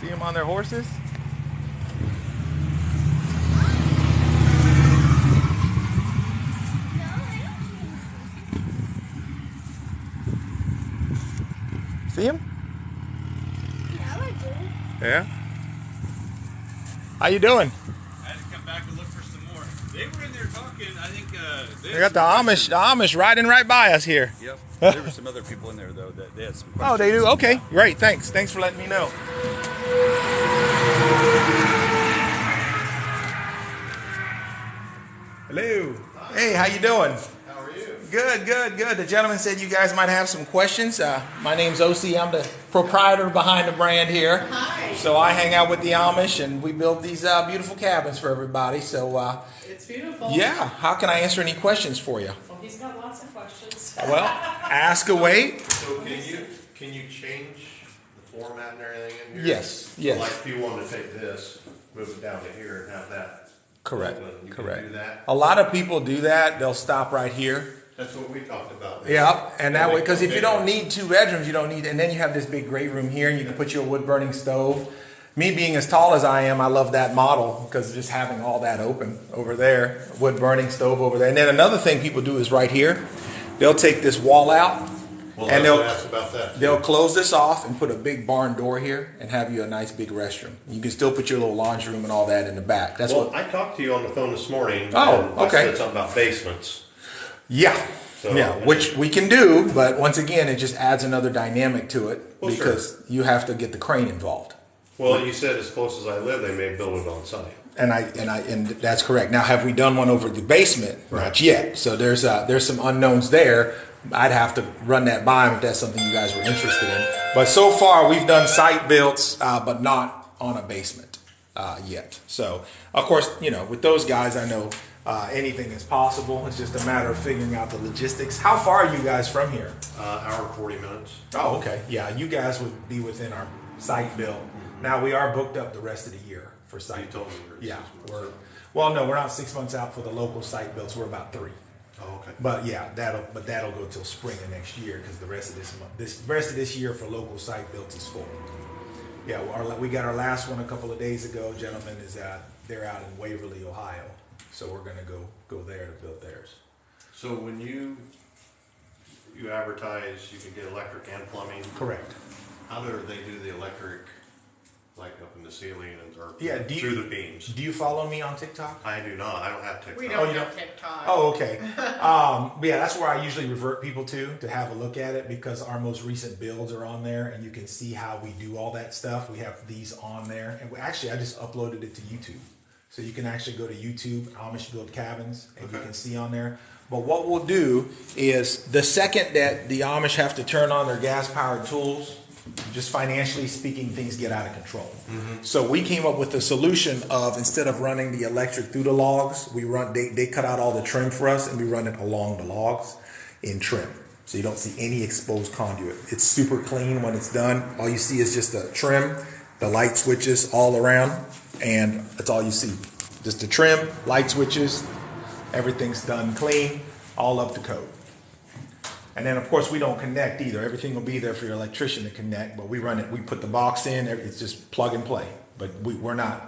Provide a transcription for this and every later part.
See them on their horses? See them? Yeah, I do. Yeah. How you doing? I had to come back and look for some more. They were in there talking. I think They got the Amish riding right by us here. Yep. There were some other people in there though that they had some questions. Oh, they do? Okay, great. Thanks for letting me know. Hello. Hey, how you doing? How are you? Good. The gentleman said you guys might have some questions. My name's OC. I'm the proprietor behind the brand here. Hi. So I hang out with the Amish, and we build these beautiful cabins for everybody. So It's beautiful. yeah, how can I answer any questions for you? Well, he's got lots of questions. Well, ask away. So can you change the format and everything in here? Yes. Like if you want to take this, move it down to here and have that. Correct. open, you Correct. Can do that. A lot of people do that. They'll stop right here. That's what we talked about. Yeah, and that way, because if you don't need 2 bedrooms, you don't need, and then you have this big great room here, and you can put your wood burning stove. Me being as tall as I am, I love that model because just having all that open over there, wood burning stove over there. And then another thing people do is right here, they'll take this wall out, Well, and I was gonna ask about that. they'll close this off and put a big barn door here and have you a nice big restroom. You can still put your little laundry room and all that in the back. That's Well, what. I talked to you on the phone this morning. Oh, and I okay. said something about basements. Yeah. So- Yeah, which we can do, but once again, it just adds another dynamic to it Well, because you have to get the crane involved. Well, you said as close as I live, they may build it on site. And that's correct. Now, have we done one over the basement? Right. Not yet. So there's some unknowns there. I'd have to run that by them if that's something you guys were interested in. But so far, we've done site builds, but not on a basement yet. So, of course, with those guys, I know anything is possible. It's just a matter of figuring out the logistics. How far are you guys from here? Hour and 40 minutes. Oh, okay. Yeah, you guys would be within our site build. Now, we are booked up the rest of the year for site. You told me you were Yeah, 6 months. no, we're not 6 months out for the local site builds. We're about 3. Oh, okay. But yeah, that'll go till spring of next year because the rest of this year for local site builds is full. Yeah, we got our last one a couple of days ago. Gentlemen they're out in Waverly, Ohio, so we're gonna go there to build theirs. So when you advertise, you can get electric and plumbing. Correct. How do they do the electric, like up in the ceiling or Yeah. through the beams? Do you follow me on TikTok? I do not. I don't have TikTok. We Oh, don't you have don't? TikTok. Oh, okay. But yeah, that's where I usually revert people to have a look at it because our most recent builds are on there and you can see how we do all that stuff. We have these on there. And I just uploaded it to YouTube. So you can actually go to YouTube, Amish Built Cabins, and you can see on there. But what we'll do is the second that the Amish have to turn on their gas-powered tools, just financially speaking, things get out of control. So we came up with a solution of instead of running the electric through the logs, they cut out all the trim for us and we run it along the logs in trim. So you don't see any exposed conduit. It's super clean when it's done. All you see is just the trim, the light switches all around, and that's all you see. Just the trim, light switches, everything's done clean, all up to code. And then, of course, we don't connect either. Everything will be there for your electrician to connect, but we run it. We put the box in. It's just plug and play. But we're not,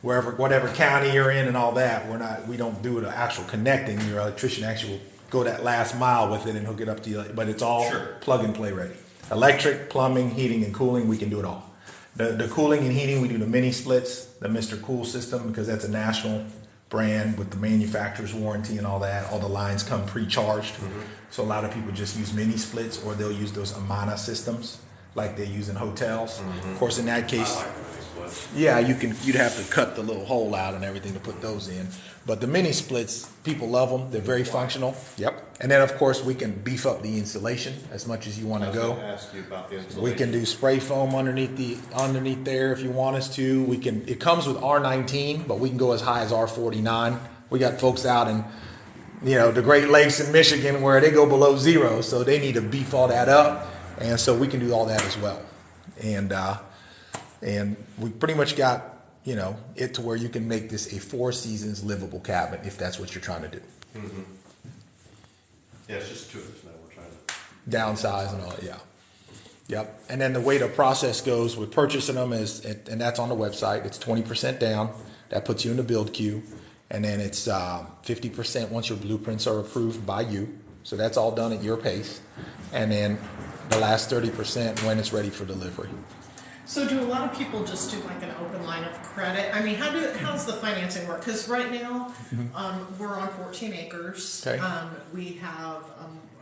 whatever county you're in and all that. We don't do the actual connecting. Your electrician actually will go that last mile with it and hook it up to you. But it's all plug and play ready. Electric, plumbing, heating, and cooling. We can do it all. The cooling and heating, we do the mini splits, the Mr. Cool system, because that's a national brand with the manufacturer's warranty and all that. All the lines come pre-charged. So a lot of people just use mini splits or they'll use those Amana systems like they use in hotels. Of course, in that case, I like mini splits. yeah, you'd have to cut the little hole out and everything to put those in. But the mini splits, people love them. They're very functional. Yep. And then, of course, we can beef up the insulation as much as you want I to was go. going to ask you about the installation. We can do spray foam underneath there if you want us to. It comes with R19, but we can go as high as R49. We got folks out in the Great Lakes in Michigan where they go below 0, so they need to beef all that up, and so we can do all that as well. And we pretty much got it to where you can make this a 4 seasons livable cabin if that's what you're trying to do. Yeah, it's just 2 of us now. We're trying to. Downsize and all, yeah. Yep. And then the way the process goes with purchasing them is, and that's on the website, it's 20% down. That puts you in the build queue. And then it's 50% once your blueprints are approved by you. So that's all done at your pace. And then the last 30% when it's ready for delivery. So do a lot of people just do like an open line of credit? I mean, how's the financing work? Because right now, we're on 14 acres. Okay. We have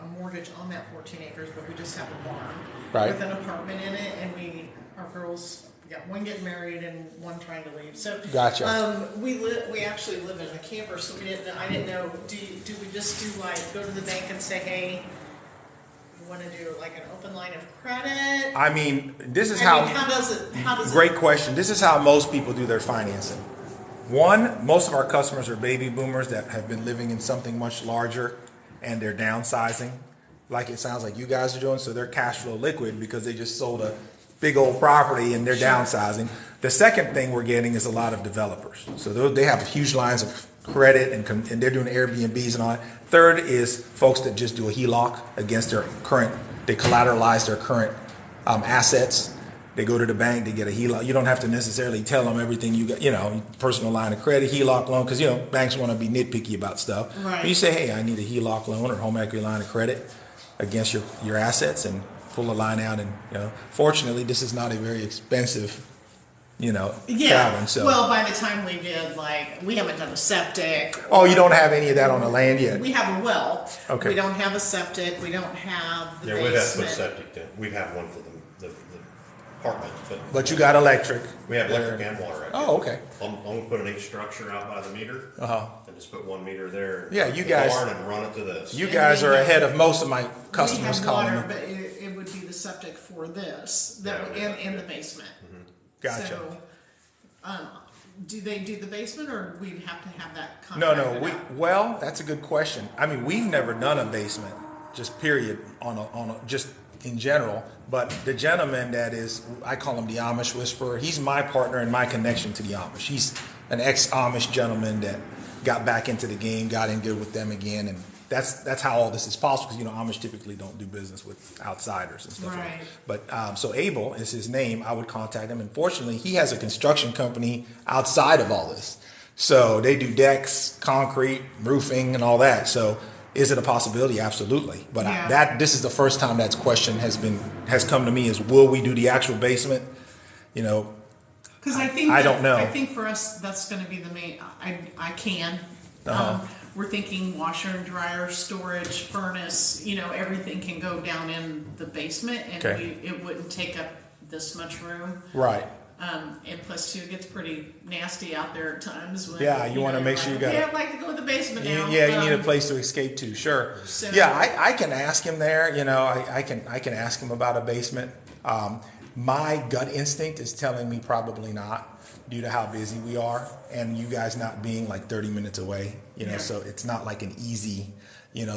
a mortgage on that 14 acres, but we just have a barn Right. with an apartment in it, and our girls got one getting married and one trying to leave. So Gotcha. we actually live in a camper, so I didn't know. Do we just do like go to the bank and say, hey, you want to do like an open line of credit? I mean, this is How does it? Great question. This is how most people do their financing. One, most of our customers are baby boomers that have been living in something much larger and they're downsizing, like it sounds like you guys are doing, so they're cash flow liquid because they just sold a big old property and they're downsizing. The second thing we're getting is a lot of developers. So they have huge lines of credit and they're doing Airbnbs and all that. Third is folks that just do a HELOC against their current, they collateralize their current assets. They go to the bank, they get a HELOC. You don't have to necessarily tell them everything you got, personal line of credit, HELOC loan, because, banks want to be nitpicky about stuff. Right. But you say, hey, I need a HELOC loan or home equity line of credit against your assets and pull a line out. And, fortunately, this is not a very expensive, cabin. So. Well, by the time we did, we haven't done a septic. Oh, you don't have any of that on the land yet? We have a well. Okay. We don't have a septic. We don't have the Yeah, we'd have to basement. put septic in. We'd have one for the apartment. But you got electric. We have electric and water. Right Oh, now. okay. I'm going to put an H structure out by the meter. Uh-huh. And just put 1 meter there. Yeah, you the guys- barn and run it to this. You guys are ahead of most of my customers we have calling water, me. but it would be the septic for this in the basement. Gotcha. So, do they do the basement, or we'd have to have that No, contracted out? well, that's a good question. I mean, we've never done a basement, just period, just in general. But the gentleman that is, I call him the Amish Whisperer, he's my partner and my connection to the Amish. He's an ex-Amish gentleman that got back into the game, got in good with them again, and that's how all this is possible, because Amish typically don't do business with outsiders and stuff. Right. But so Abel is his name. I would contact him. And fortunately, he has a construction company outside of all this. So they do decks, concrete, roofing, and all that. So is it a possibility? Absolutely. But Yeah. this is the first time that question has come to me: is will we do the actual basement? Because I don't know. I think for us that's going to be the main. I can. We're thinking washer and dryer, storage, furnace. Everything can go down in the basement, and Okay. it wouldn't take up this much room. Right. And plus, too, it gets pretty nasty out there at times. When, Yeah, you wanna make sure you got Yeah, it. I'd like to go to the basement now. You need a place to escape to. Sure. So- Yeah, I can ask him there. I can ask him about a basement. My gut instinct is telling me probably not, due to how busy we are, and you guys not being like 30 minutes away. Yeah. So it's not like an easy.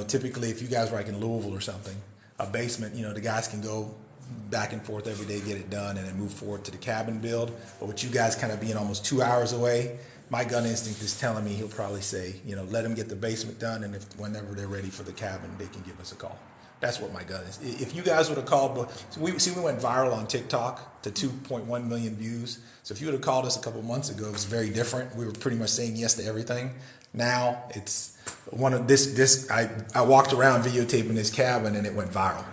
Typically if you guys were like in Louisville or something, a basement, the guys can go back and forth every day, get it done, and then move forward to the cabin build. But with you guys kind of being almost 2 hours away, my gut instinct is telling me he'll probably say, let him get the basement done, and whenever they're ready for the cabin, they can give us a call. That's what my gut is. If you guys would have called, we went viral on TikTok to 2.1 million views. So if you would have called us a couple months ago, it was very different. We were pretty much saying yes to everything. Now it's one of this. I walked around videotaping this cabin, and it went viral.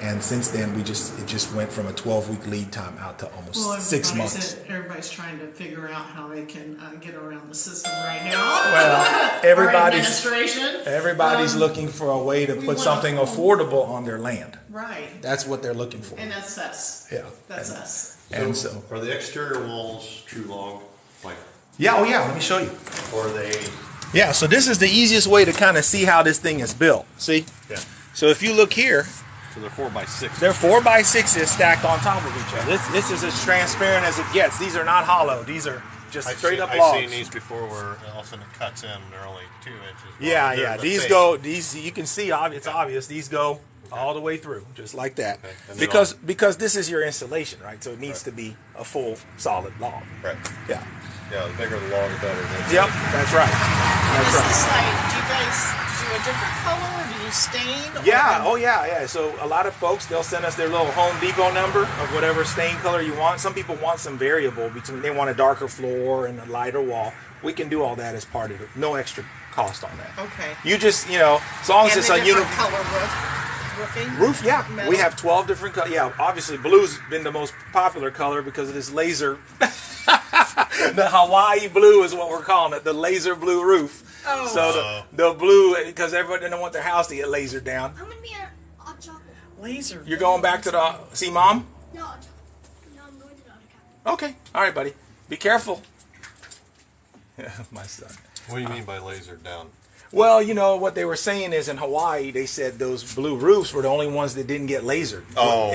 And since then, it just went from a 12-week lead time out to almost 6 months. Everybody's trying to figure out how they can get around the system right now. Well, Our everybody's looking for a way to we put want something a- affordable on their land. Right. That's what they're looking for. And that's us. Yeah. That's us. And so, Are the exterior walls true log? let me show you. Or are they? Yeah, so this is the easiest way to kind of see how this thing is built. See? Yeah. So if you look here, So they're 4x6. they're 4x6s stacked on top of each other. This is as transparent as it gets. These are not hollow. These are just straight up logs. I've seen these before where all of a sudden it cuts in and they're only 2 inches long. Yeah, They're yeah. the These fake. you can see. It's obvious. These go all the way through, just like that. Okay. And then Because this is your installation, right? So it needs to be a full solid log. Right. Yeah. Yeah, the bigger the log, the better. Yep. That's right. And That's is right. this like, do you guys do a different color? Do you stain? Yeah, oh yeah. So a lot of folks, they'll send us their little Home Depot number of whatever stain color you want. Some people want some variable between, they want a darker floor and a lighter wall. We can do all that as part of it. No extra cost on that. Okay. You just, as long as And it's the a different uniform color roofing? roof, yeah. Metal? We have 12 different colors. Yeah, obviously blue's been the most popular color because of this laser. The Hawaii blue is what we're calling it, the laser blue roof. Oh. So the blue, because everybody didn't want their house to get lasered down. I'm gonna be a hot chocolate. Laser. You're going back to the, see mom? No, hot chocolate. No, I'm going to the other cabin. Okay, all right, buddy. Be careful. My son. What do you mean by lasered down? Well, what they were saying is in Hawaii, they said those blue roofs were the only ones that didn't get lasered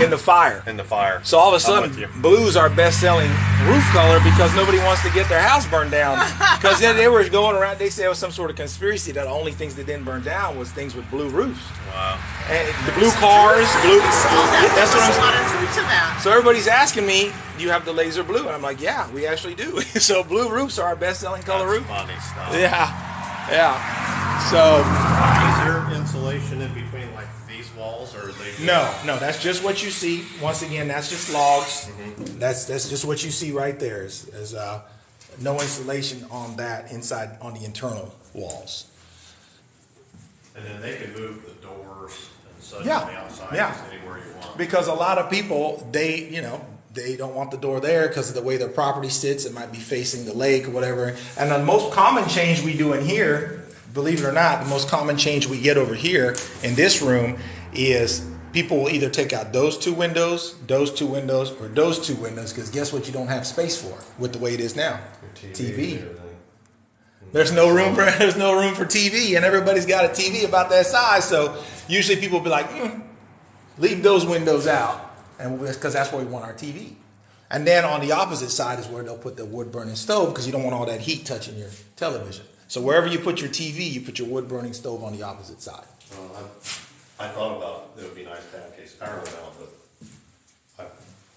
in the fire. In the fire. So all of a I'm with sudden, you. blue's our best-selling roof color because nobody wants to get their house burned down. Because they were going around, they said it was some sort of conspiracy that the only things that didn't burn down was things with blue roofs. Wow. And the blue cars, blue. That's what a I'm lot of truth to that. So everybody's asking me, do you have the laser blue? And I'm like, yeah, we actually do. So blue roofs are our best-selling color roof. Funny stuff. Yeah. So Is there insulation in between like these walls, or are they? no, that's just what you see. Once again, that's just logs. Mm-hmm. That's just what you see right there. Is no insulation on that inside on the internal walls. And then they can move the doors and such Yeah, on the outside yeah. just anywhere you want. Because a lot of people, they don't want the door there because of the way their property sits. It might be facing the lake or whatever. And the most common change we do in here, believe it or not, the most common change we get over here in this room is people will either take out those two windows, or those two windows, because guess what you don't have space for with the way it is now? Your TV. and everything. There's no room for TV, and everybody's got a TV about that size. So usually people will be like, leave those windows out, and because that's where we want our TV. And then on the opposite side is where they'll put the wood burning stove because you don't want all that heat touching your television. So wherever you put your TV, you put your wood burning stove on the opposite side. Well, I thought about it would be nice to have in case power went out, but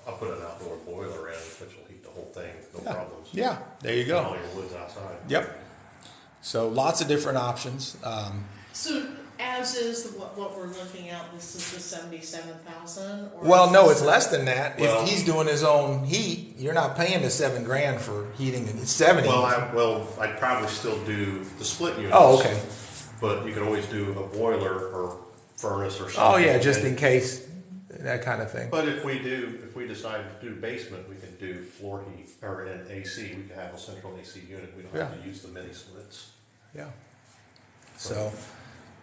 I'll put an outdoor boiler in, which will heat the whole thing, no problems. Yeah, there you And go. all your wood's outside. Yep. So lots of different options. So as is what we're looking at, this is the 77,000. Well, no, it's less than that. Well- If he's doing his own heat, you're not paying the $7,000 for heating. It's 70. Well, I'd probably still do the split units. Oh, okay. But you could always do a boiler or furnace or something. Oh yeah, just And- in case, that kind of thing. But if we decide to do basement, we can do floor heat or an AC. We can have a central AC unit. We don't have Yeah. to use the mini splits. Yeah. So,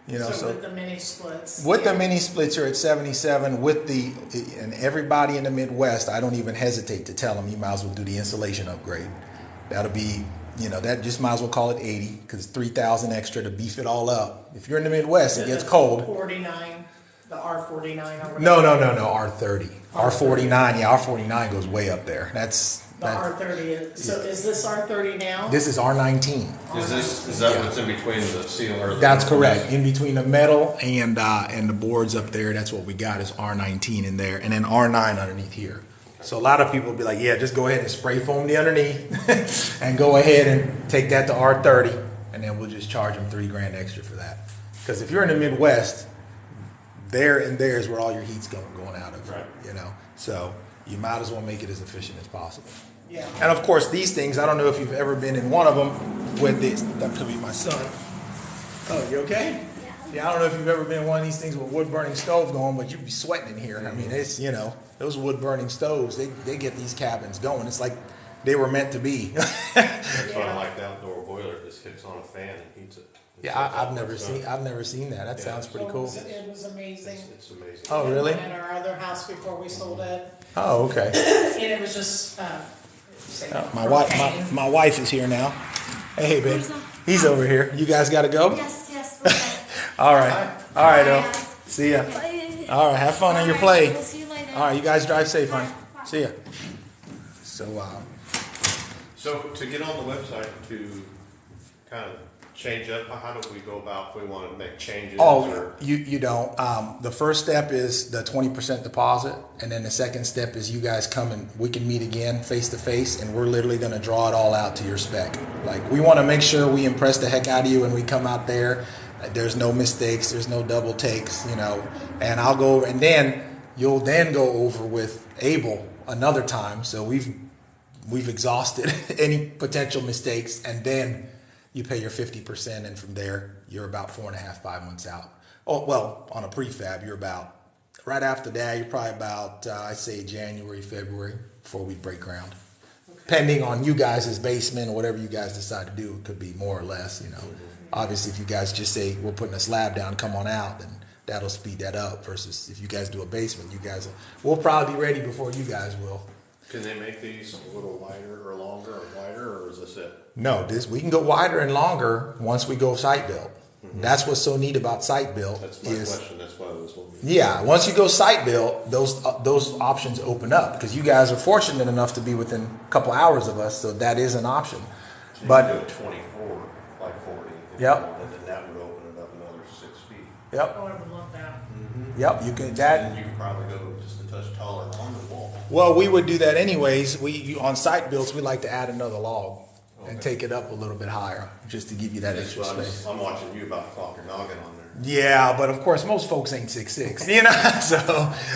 So with the mini splits. with the yeah. mini splits, you're at 77. And everybody in the Midwest, I don't even hesitate to tell them you might as well do the insulation upgrade. That'll be, that just might as well call it 80 because 3,000 extra to beef it all up. If you're in the Midwest, it gets cold. 49, the R49 or whatever. No, R30. R49, yeah, R49 goes way up there. The R30 so is this R30 now? This is R19. Is that what's in between the ceiling or the? That's correct. In between the metal and the boards up there, that's what we got is R19 in there, and then R9 underneath here. So a lot of people will be like, yeah, just go ahead and spray foam the underneath, and go ahead and take that to R30, and then we'll just charge them $3,000 extra for that. Because if you're in the Midwest, there and there is where all your heat's going out of. Right. So you might as well make it as efficient as possible. Yeah. And of course, these things, I don't know if you've ever been in one of them with this. That could be my son. Oh, you okay? Yeah, I don't know if you've ever been in one of these things with wood burning stove going, but you'd be sweating in here. I mean, it's, those wood burning stoves, they get these cabins going. It's like they were meant to be. That's why I like the outdoor boiler. It just kicks on a fan and heats it. Yeah, I've never seen that. That sounds pretty cool. It was amazing. It's amazing. Oh, really? At our other house before we sold it. Oh, okay. And it was just, My wife is here now. Hey, babe. He's over here. You guys got to go? Yes. Okay. All right. All right, though. See ya. Bye. All right. Have fun on your play. We'll see you later. All right. You guys drive safe, honey. See ya. So to get on the website to kind of change up, how do we go about if we want to make changes? Oh, you don't. The first step is the 20% deposit, and then the second step is you guys come and we can meet again face to face, and we're literally going to draw it all out to your spec. Like, we want to make sure we impress the heck out of you when we come out there, There's no mistakes. There's no double takes, you know. And I'll go over, and then you'll then go over with Abel another time. So we've exhausted any potential mistakes, and then you pay your 50%, and from there you're about 4.5, 5 months out. Oh well, on a prefab, you're about right after that. You're probably about I'd say January, February before we break ground. Depending on you guys' basement or whatever you guys decide to do, it could be more or less, you know. Obviously, if you guys just say, we're putting a slab down, come on out, then that'll speed that up versus if you guys do a basement, we'll probably be ready before you guys will. Can they make these a little wider or longer or wider, or is this it? No, we can go wider and longer once we go site built. That's what's so neat about site built. That's my question. That's why I was wondering. Yeah, once you go site built, those options open up because you guys are fortunate enough to be within a couple hours of us, so that is an option. So But you can do a 24 by 40. Yep. And then that would open it up another 6 feet. Yep, Oh, I would love that. yep, you can And that. you could probably go just a touch taller on the wall. Well, we would do that anyways. On site builds, we like to add another log and take it up a little bit higher just to give you that extra space. I'm watching you about to clock your noggin on there. Yeah, but of course, most folks ain't 6'6", you know. So,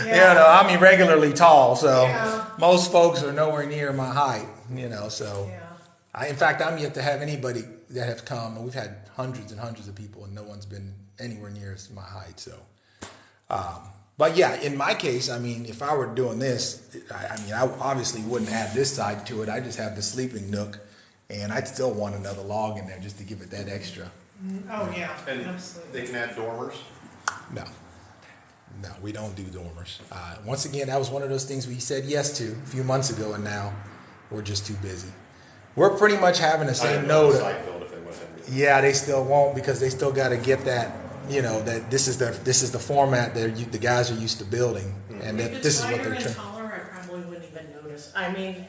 you know, I'm irregularly tall, so Yeah. most folks are nowhere near my height, you know. So, Yeah. in fact, I'm yet to have anybody that have come, and we've had hundreds and hundreds of people, and no one's been anywhere near my height. So, but yeah, in my case, I mean, if I were doing this, I obviously wouldn't add this side to it. I just have the sleeping nook, and I'd still want another log in there just to give it that extra. Oh, yeah, And absolutely. they can add dormers. No, we don't do dormers. Once again, that was one of those things we said yes to a few months ago, and now we're just too busy. We're pretty much having the I same didn't know the note. site build if they went ahead and Yeah, they still won't because they still got to get that. You know that this is the format that the guys are used to building, and If that it's this is what wider they're and trying. taller, I probably wouldn't even notice. I mean,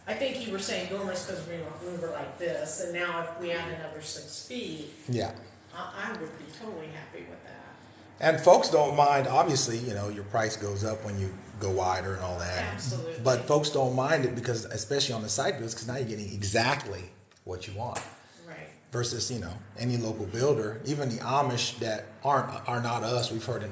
I think you were saying dormers because we were like this, and now if we add another 6 feet, Yeah. I would be totally happy with that. And folks don't mind, obviously, you know, your price goes up when you go wider and all that. Absolutely. But folks don't mind it because, especially on the site builds, because now you're getting exactly what you want. Right. Versus, you know, any local builder, even the Amish that are not us, we've heard in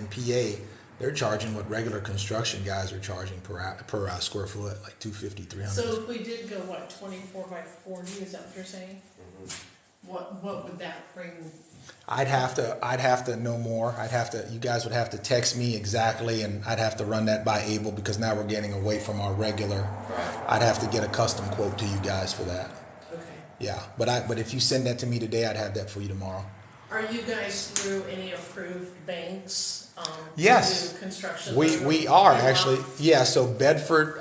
PA, they're charging what regular construction guys are charging per square foot, like 250, 300. So if we did go, 24 by 40, is that what you're saying? What would that bring? I'd have to know more. You guys would have to text me exactly, and I'd have to run that by Abel because now we're getting away from our regular. I'd have to get a custom quote to you guys for that. Okay. Yeah, but if you send that to me today, I'd have that for you tomorrow. Are you guys through any approved banks? Yes. To do construction? We are actually. Yeah, so Bedford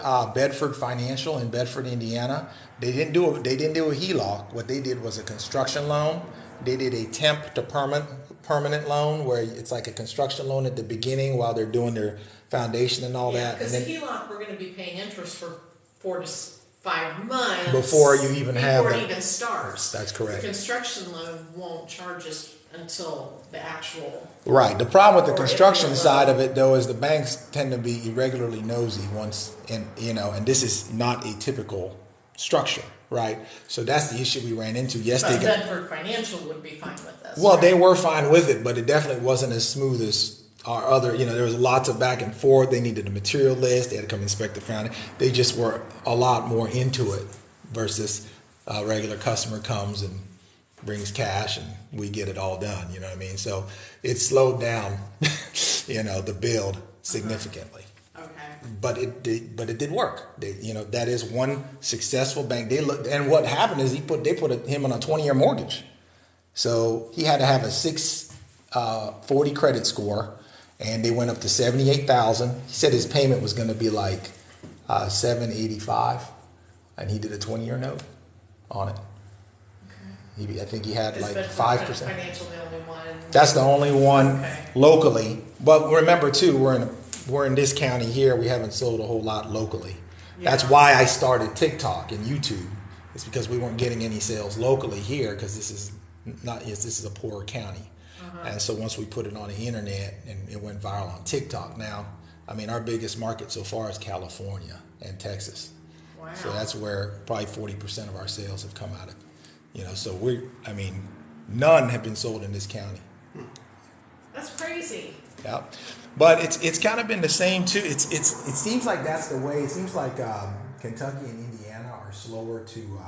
Financial in Bedford, Indiana. They didn't do a HELOC. What they did was a construction loan. They did a temp to permanent loan where it's like a construction loan at the beginning while they're doing their foundation and all that. Because the HELOC, we're going to be paying interest for 4 to 5 months Before you even have before it. it even starts. That's correct. The construction loan won't charge us until the actual. Right. The problem with the Or construction if you're side low. of it, though, is the banks tend to be irregularly nosy and this is not a typical structure, right? So that's the issue we ran into. Yes, But they got. Bedford Financial would be fine with this. Well, right? they were fine with it, but it definitely wasn't as smooth as our other. You know, there was lots of back and forth. They needed a material list. They had to come inspect the foundation. They just were a lot more into it versus a regular customer comes and brings cash and we get it all done. You know what I mean? So it slowed down, the build significantly. Okay. But it did work. That is one successful bank. And what happened is they put him on a 20-year mortgage, so he had to have a 640 credit score, and they went up to 78,000. He said his payment was going to be like 785, and he did a 20-year note on it. I think he had Is like Bedford 5%. Financial the only one? That's the only one Okay. locally. But remember too, we're in this county here. We haven't sold a whole lot locally. That's Yeah. why I started TikTok and YouTube. It's because we weren't getting any sales locally here because this is a poorer county. And so once we put it on the internet and it went viral on TikTok, now our biggest market so far is California and Texas. Wow. So that's where probably 40% of our sales have come out of. So None have been sold in this county. That's crazy. Yeah, but it's kind of been the same too. It seems like that's the way. It seems like Kentucky and Indiana are slower to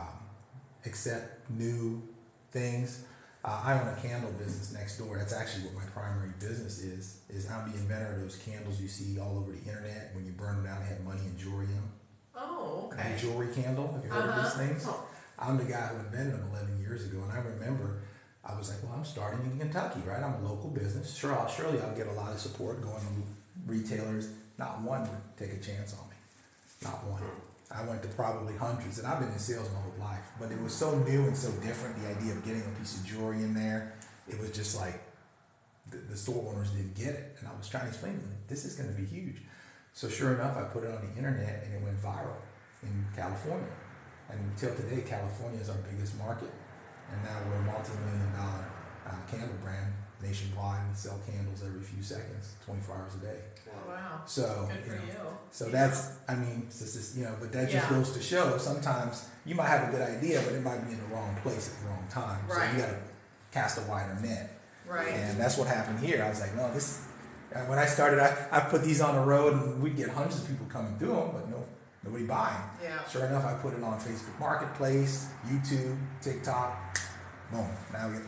accept new things. I own a candle business next door. That's actually what my primary business is. I'm the inventor of those candles you see all over the internet. When you burn them down, they have money and jewelry in them. Oh, okay. The jewelry candle. Have you heard of these things? I'm the guy who invented them 11 years ago, and I remember I was like, well, I'm starting in Kentucky, right? I'm a local business. Surely I'll get a lot of support going to retailers. Not one would take a chance on me. Not one. I went to probably hundreds, and I've been in sales my whole life. But it was so new and so different, the idea of getting a piece of jewelry in there. It was just like the store owners didn't get it. And I was trying to explain to them, this is going to be huge. So sure enough, I put it on the internet, and it went viral in California. And until today, California is our biggest market. And now we're a multi-million-dollar candle brand nationwide. We sell candles every few seconds, 24 hours a day. Wow. So, Good for you. So that's, I mean, it's just, but that just Yeah. goes to show sometimes you might have a good idea, but it might be in the wrong place at the wrong time. So Right. you got to cast a wider net. Right. And that's what happened here. I was like, no, when I started, I put these on the road and we'd get hundreds of people coming through them, but nobody buying. Yeah. Sure enough, I put it on Facebook Marketplace, YouTube, TikTok. Boom. Now we got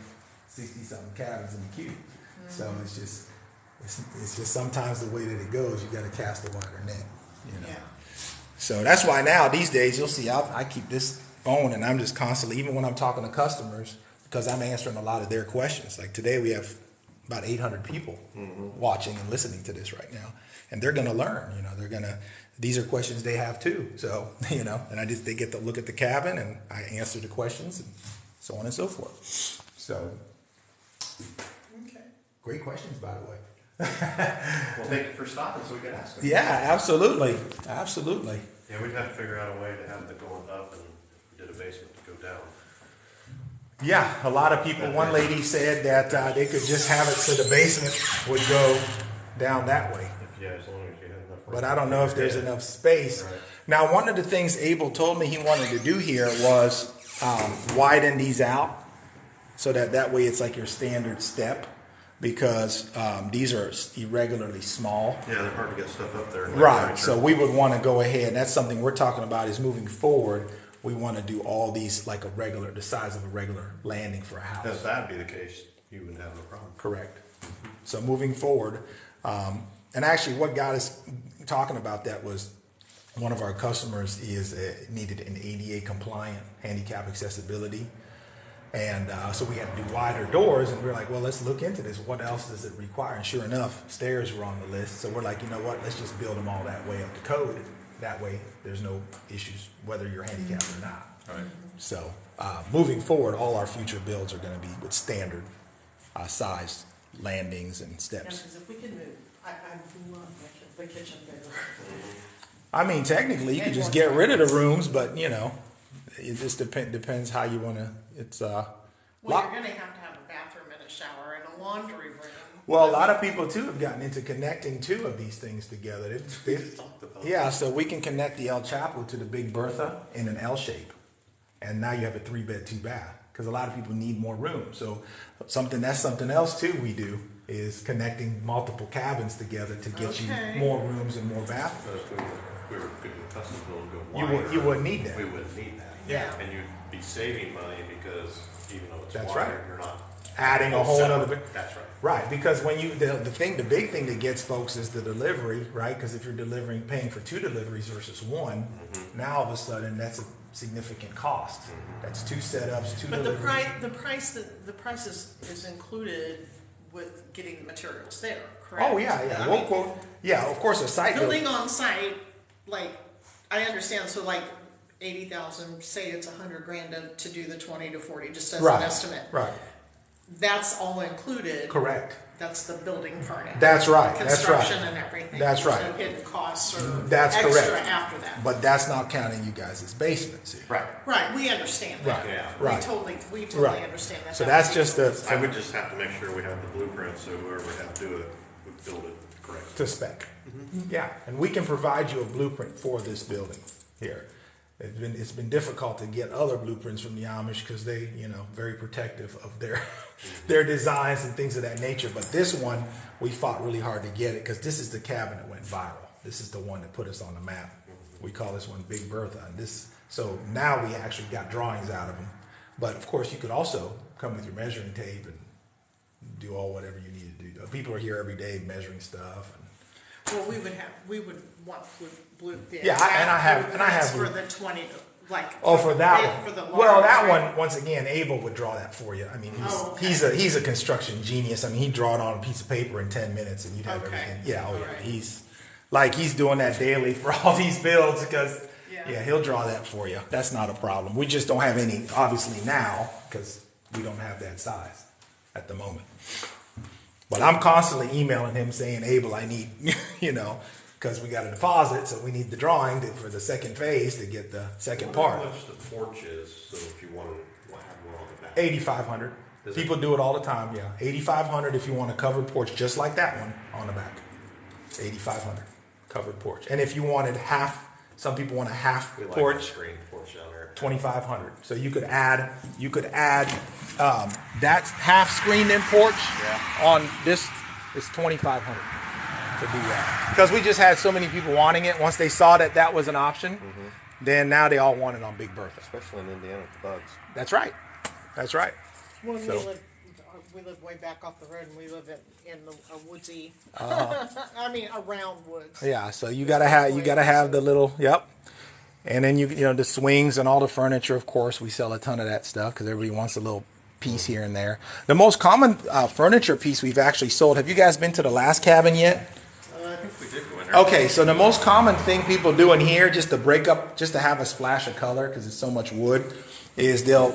60-something cabins in the queue. Mm-hmm. So it's just sometimes the way that it goes, you got to cast a wider net. Yeah. So that's why now these days you'll see I keep this phone and I'm just constantly, even when I'm talking to customers, because I'm answering a lot of their questions. Like today we have about 800 people watching and listening to this right now, and they're going to learn. These are questions they have too. So and they get to look at the cabin and I answer the questions and so on and so forth. So, Okay. great questions, by the way. Well, thank you for stopping so we could ask them. Yeah, absolutely. Absolutely. Yeah, we'd have to figure out a way to have it going up, and if we did a basement to go down. Yeah, a lot of people, one lady said that they could just have it so the basement would go down that way. As long as you have enough room. But I don't know if there's enough space. Right. Now, one of the things Abel told me he wanted to do here was widen these out so that way it's like your standard step, because these are irregularly small. Yeah, they're hard to get stuff up there. Right, so we would want to go ahead, and that's something we're talking about is moving forward. We want to do all these like the size of a regular landing for a house. If that'd be the case, you wouldn't have no problem. Correct. So moving forward, and actually what got us talking about that was one of our customers needed an ADA compliant handicap accessibility. And so we had to do wider doors, and we were like, well, let's look into this. What else does it require? And sure enough, stairs were on the list. So we're like, you know what, let's just build them all that way up to code. That way there's no issues whether you're handicapped or not. Right. So moving forward, all our future builds are going to be with standard sized landings and Yeah, steps. because if we can move, I love the kitchen bigger. I mean, technically, you could just get rid of the rooms, but it just depends how you want to. It's Well, you're going to have a bathroom and a shower and a laundry room. well, a lot of people too have gotten into connecting two of these things together. Yeah, so we can connect the El Chapo to the big Bertha in an L shape, and now you have a 3-bed, 2-bath. Because a lot of people need more room. So something else too we do is connecting multiple cabins together to get you more rooms and more bathrooms. So if we were good with custom build, go wider. You wouldn't need that. We wouldn't need that. Yeah. And you'd be saving money because even though it's That's wider, right. you're not Adding a whole other bit. That's right. Right, because when the big thing that gets folks is the delivery, right? Because if you're paying for 2 deliveries versus 1, now all of a sudden that's a significant cost. That's 2 setups, 2 But deliveries. the price is included with getting the materials there, correct? Oh yeah. I We'll mean, quote. Yeah, of course a site build. building on site, like I understand. So like 80,000, say it's $100,000 to do the 20 to 40, just as Right. an estimate. Right. That's all included. Correct. That's the building part. That's right. That's right. Construction and everything. That's There's right. no hidden costs or That's extra correct. after that. But that's not counting you guys as basements here. Right. Right, we understand that. Right. Yeah. Right. We totally Right. understand that. So That that's would just be- I would just have to make sure we have the blueprint, so whoever would have to do it would build it correct. to spec. Yeah, and we can provide you a blueprint for this building here. It's been difficult to get other blueprints from the Amish because they, very protective of their their designs and things of that nature. But this one, we fought really hard to get it because this is the cabin that went viral. This is the one that put us on the map. We call this one Big Bertha. And so now we actually got drawings out of them. But of course, you could also come with your measuring tape and do whatever you need to do. People are here every day measuring stuff. Well, we would want blue. Yeah, I have for the 20, for that one. For the large, well, that right? one once again, Abel would draw that for you. I mean, okay. he's a construction genius. I mean, he'd draw it on a piece of paper in 10 minutes, and you'd have Okay. everything. Yeah, All yeah. right. He's doing that daily for all these builds because Yeah. he'll draw that for you. That's not a problem. We just don't have any obviously now because we don't have that size at the moment. But I'm constantly emailing him saying, Abel, I need, because we got a deposit, so we need the drawing for the second phase to get the second part. How much the porch is, so if you want to have one on the back. 8,500. People do it all the time, yeah. 8,500 if you want a covered porch, just like that one on the back. 8,500 covered porch. And if you wanted some people want a half We like porch. the screen porch down there. 2,500. So you could add that half screened in porch on this. It's 2,500 to do that because we just had so many people wanting it. Once they saw that was an option, then now they all want it on Big Bertha. Especially in Indiana with the bugs. That's right. That's right. When So- we live way back off the road, and we live in a woodsy. I mean, around woods. Yeah. So you gotta have the little and then the swings and all the furniture. Of course, we sell a ton of that stuff because everybody wants a little piece here and there. The most common furniture piece we've actually sold. Have you guys been to the last cabin yet? I think we did go in there. Okay, so the most common thing people do in here, just to have a splash of color, because it's so much wood, is they'll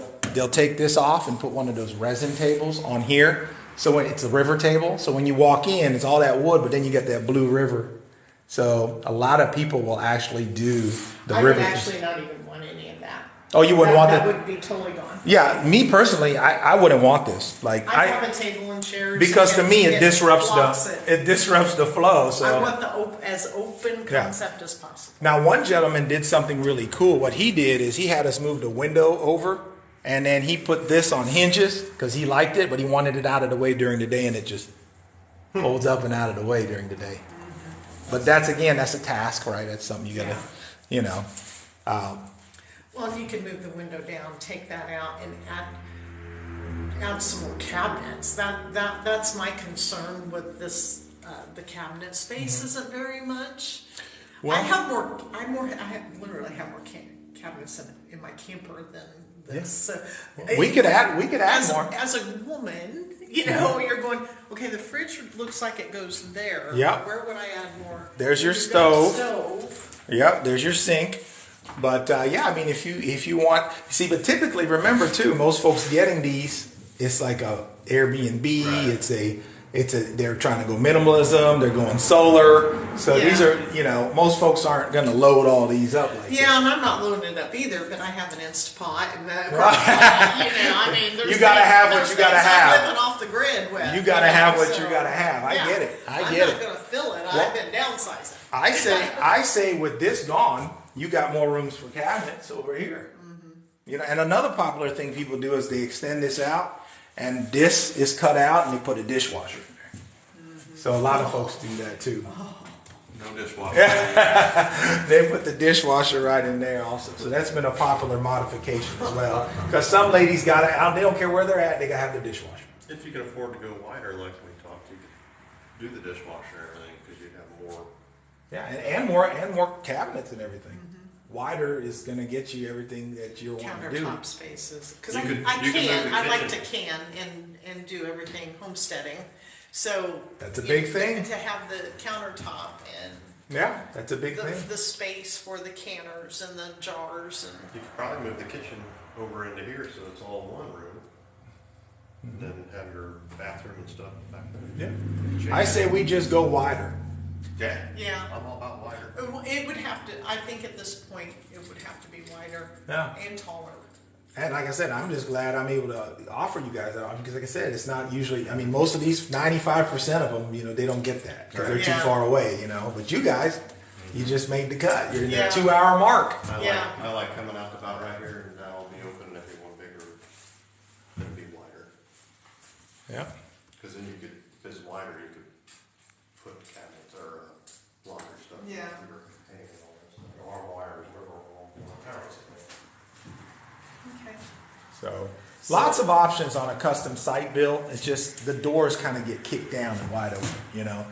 take this off and put one of those resin tables on here. So it's a river table. So when you walk in, it's all that wood, but then you get that blue river. So a lot of people will actually do the I river. would actually not even want any of that. Oh, you wouldn't want that? that? That would be totally gone. Yeah, me personally, I wouldn't want this. I have a table and chairs. because to me it disrupts blocks the flow. So I want as open concept as possible. now, one gentleman did something really cool. What he did is he had us move the window over, and then he put this on hinges because he liked it, but he wanted it out of the way during the day, and it just folds up and out of the way during the day. But that's a task, right? That's something you gotta, Well, you can move the window down, take that out, and add some more cabinets. That's my concern with this. The cabinet space isn't very much. Well- I literally have more cabinets in my camper than this. So we could add more. As a woman, you're going, okay, the fridge looks like it goes there. Yeah. Where would I add more? There's your You've got a stove. stove. Yep, there's your sink. But I mean, if you want, but typically remember too, most folks getting these, it's like a Airbnb. Right. They're trying to go minimalism. They're going solar. So these are, most folks aren't going to load all these up like Yeah, and I'm not loading it up either, but I have an Instapot and I mean, there's you got to have what you got to I'm have. living off the grid with. You got to have what you got to have. I get it. I'm not going to fill it. I've been downsizing. I say with this gone, you got more rooms for cabinets over here. Mm-hmm. And another popular thing people do is they extend this out, and this is cut out, and they put a dishwasher in there. Mm-hmm. So a lot of folks do that too. No dishwasher. They put the dishwasher right in there also. So that's been a popular modification as well. Because some ladies they don't care where they're at, they got to have their dishwasher. If you can afford to go wider, like we talked, you could do the dishwasher and everything because you'd have more. Yeah, and more cabinets and everything. Mm-hmm. Wider is going to get you everything that you're wanting to do. Countertop spaces. Because You could- I you could move the like to kitchen. and do everything homesteading. So That's a big thing. to have the countertop and Yeah, that's a big thing. the space for the canners and the jars and You could probably move the kitchen over into here so it's all one room. And then have your bathroom and stuff back there. Yeah. I say we just go wider. Yeah. I'm all about wider. It would have to. I think at this point it would have to be wider and taller. And like I said, I'm just glad I'm able to offer you guys that because, like I said, it's not usually. I mean, most of these, 95% of them, they don't get that because they're too far away. But you guys, you just made the cut. You're in Yeah. the 2-hour mark. Yeah. I like coming out about right here, and now I'll be open if you want bigger, it'd be wider. Yeah. Cause then if it's wider, you could put cabinets or locker stuff. Yeah. Or hanging all that stuff. Arm wires, whatever. Okay. So lots of options on a custom site build. It's just the doors kind of get kicked down and wide open, you know.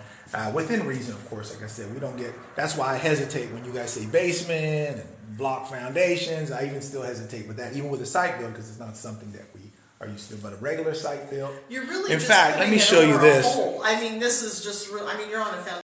Within reason, of course. Like I said, we don't get. That's why I hesitate when you guys say basement and block foundations. I even still hesitate with that, even with a site build, because it's not something that we are used to. But a regular site build. You're really In just fact, let putting me it show you over a this. hole. I mean, this is just real. I mean, you're on a foundation.